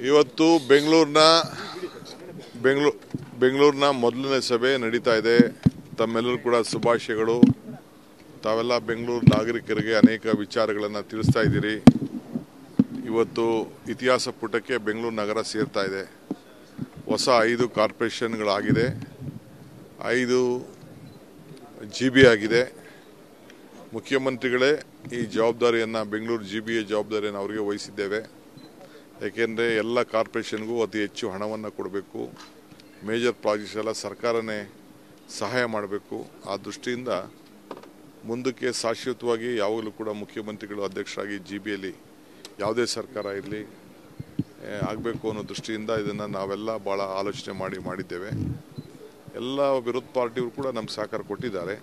ಇವತ್ತು ಬೆಂಗಳೂರಿನ ಮೊದಲನೇ ಸಭೆ ನಡೀತಾ ಇದೆ. ತಮ್ಮೆಲ್ಲರೂ ಕೂಡ ಶುಭಾಶಯಗಳು. ತಾವೆಲ್ಲ ಬೆಂಗಳೂರು ನಾಗರಿಕರಿಗೆ ಅನೇಕ ವಿಚಾರಗಳನ್ನು ತಿಳಿಸ್ತಾ ಇದ್ದೀರಿ. ಇವತ್ತು ಇತಿಹಾಸ ಪುಟಕ್ಕೆ ಬೆಂಗಳೂರು ನಗರ ಸೇರ್ತಾ ಇದೆ. ಹೊಸ 5 ಕಾರ್ಪೊರೇಷನ್ಗಳಾಗಿದೆ, 5 GB ಆಗಿದೆ. ಮುಖ್ಯಮಂತ್ರಿಗಳೇ ಈ ಜವಾಬ್ದಾರಿಯನ್ನು, ಬೆಂಗಳೂರು GB ಜವಾಬ್ದಾರಿಯನ್ನು ಅವರಿಗೆ ವಹಿಸಿದ್ದೇವೆ. ಯಾಕೆಂದರೆ ಎಲ್ಲ ಕಾರ್ಪೊರೇಷನ್ಗೂ ಅತಿ ಹೆಚ್ಚು ಹಣವನ್ನು ಕೊಡಬೇಕು. ಮೇಜರ್ ಪ್ರಾಜೆಕ್ಟ್ಸ್ ಎಲ್ಲ ಸರ್ಕಾರನೇ ಸಹಾಯ ಮಾಡಬೇಕು. ಆ ದೃಷ್ಟಿಯಿಂದ ಮುಂದಕ್ಕೆ ಶಾಶ್ವತವಾಗಿ ಯಾವಾಗಲೂ ಕೂಡ ಮುಖ್ಯಮಂತ್ರಿಗಳು ಅಧ್ಯಕ್ಷರಾಗಿ GBಯಲ್ಲಿ ಯಾವುದೇ ಸರ್ಕಾರ ಇರಲಿ ಆಗಬೇಕು ಅನ್ನೋ ದೃಷ್ಟಿಯಿಂದ ಇದನ್ನು ನಾವೆಲ್ಲ ಭಾಳ ಆಲೋಚನೆ ಮಾಡಿದ್ದೇವೆ. ಎಲ್ಲ ವಿರೋಧ ಪಾರ್ಟಿಯವರು ಕೂಡ ನಮ್ಗೆ ಸಹಕಾರ ಕೊಟ್ಟಿದ್ದಾರೆ.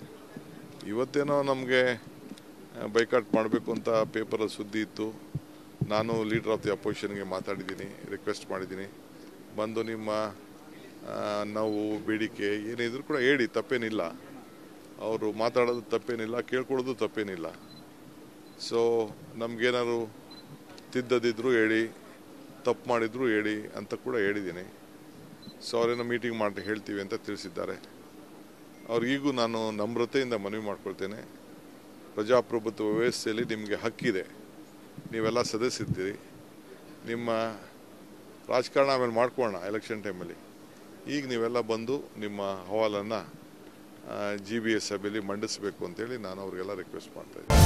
ಇವತ್ತೇನೋ ನಮಗೆ ಬೈಕಾಟ್ ಮಾಡಬೇಕು ಅಂತ ಪೇಪರಲ್ಲಿ ಸುದ್ದಿ ಇತ್ತು. ನಾನು ಲೀಡರ್ ಆಫ್ ದಿ ಅಪೋಸಿಷನ್ಗೆ ಮಾತಾಡಿದ್ದೀನಿ, ರಿಕ್ವೆಸ್ಟ್ ಮಾಡಿದ್ದೀನಿ, ಬಂದು ನಿಮ್ಮ ನಾವು ಬೇಡಿಕೆ ಏನಿದ್ರು ಕೂಡ ಹೇಳಿ, ತಪ್ಪೇನಿಲ್ಲ. ಅವರು ಮಾತಾಡೋದು ತಪ್ಪೇನಿಲ್ಲ, ಕೇಳ್ಕೊಳ್ಳೋದು ತಪ್ಪೇನಿಲ್ಲ. ಸೊ ನಮಗೇನಾದ್ರು ತಿದ್ದದಿದ್ರು ಹೇಳಿ, ತಪ್ಪು ಮಾಡಿದ್ರು ಹೇಳಿ ಅಂತ ಕೂಡ ಹೇಳಿದ್ದೀನಿ. ಸೊ ಅವರೇನೋ ಮೀಟಿಂಗ್ ಮಾಡಿ ಹೇಳ್ತೀವಿ ಅಂತ ತಿಳಿಸಿದ್ದಾರೆ. ಅವ್ರಿಗೂ ನಾನು ನಮ್ರತೆಯಿಂದ ಮನವಿ ಮಾಡ್ಕೊಳ್ತೇನೆ. ಪ್ರಜಾಪ್ರಭುತ್ವ ವ್ಯವಸ್ಥೆಯಲ್ಲಿ ನಿಮಗೆ ಹಕ್ಕಿದೆ, ನೀವೆಲ್ಲ ಸದಸ್ಯರಿದ್ದೀರಿ. ನಿಮ್ಮ ರಾಜಕಾರಣ ಆಮೇಲೆ ಮಾಡ್ಕೊಳ್ಳೋಣ ಎಲೆಕ್ಷನ್ ಟೈಮಲ್ಲಿ. ಈಗ ನೀವೆಲ್ಲ ಬಂದು ನಿಮ್ಮ ಅಹವಾಲನ್ನು GBA ಸಭೆಯಲ್ಲಿ ಮಂಡಿಸಬೇಕು ಅಂತೇಳಿ ನಾನು ಅವರಿಗೆಲ್ಲ ರಿಕ್ವೆಸ್ಟ್ ಮಾಡ್ತಾಯಿದ್ದೀನಿ.